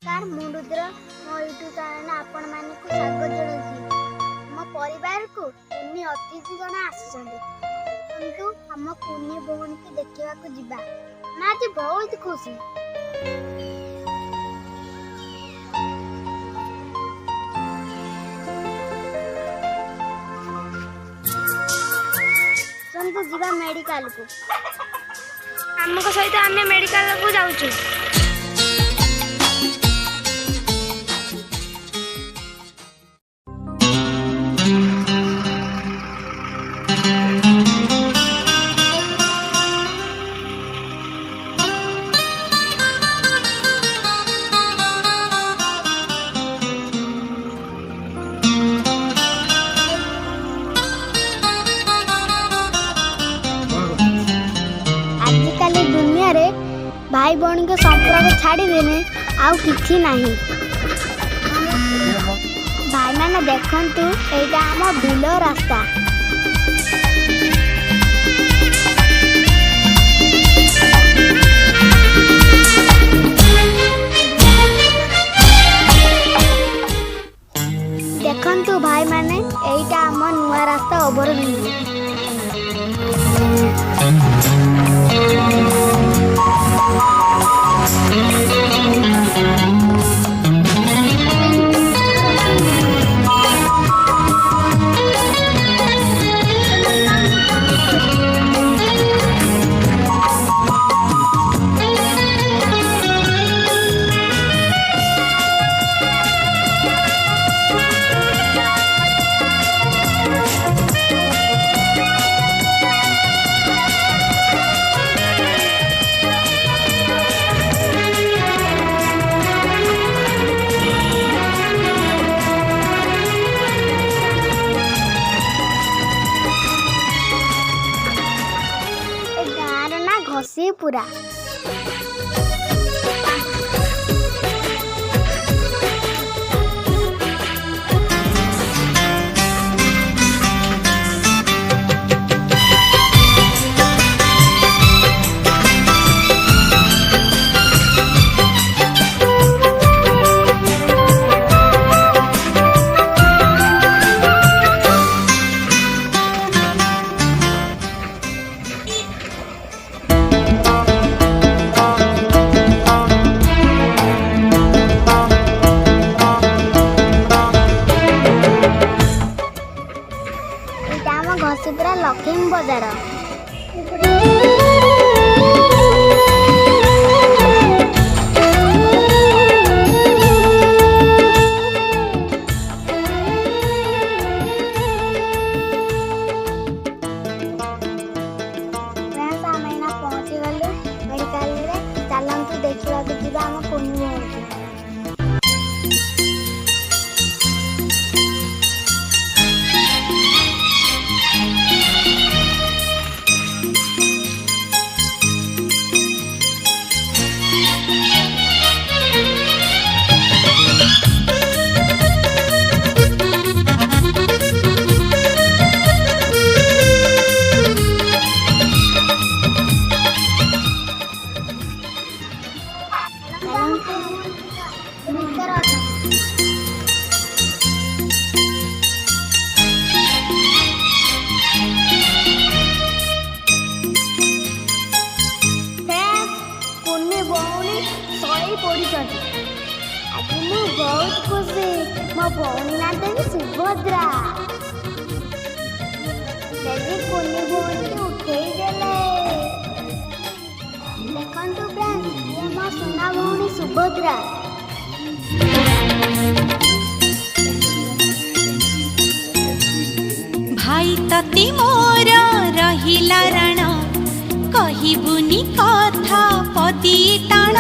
नमस्कार मु रुद्र मो यूट्यूब चैनल आपण मानक स्वागत जनाऊँ। मो परिवार को कुनी अतिथि जन आसुचंदी किंतु हम कुनी भवन के देखा जीवा ना आज बहुत खुशी। चलते जीवा मेडिकल को आमको सहित आम मेडिकल को जाऊँ। आजिकल दुनिया रे भाई बहन के संपर्क छाड़ी देने आउ किछि नहीं। भाई माने देखंतु एटा हम बिल रास्ता देखंतु भाई माने एटा हम नुआ रास्ता ओवरब्रिज। घसीपुरा घसीपुरा लक्ष्मी बजार। पहुंची गलु मेडिकल रे चलंतु देखा जीवा आम कुनी भवन। आज मु बहुत खुशी मो भौणी ना देवी सुभद्रा देवी कुनी भौणी की उठेई देले। देखंतु फ्रेंड ये मो सुना भौणी सुभद्रा। भाई तती मोर रहिला राण कहिबुनी कथा पदी टाण।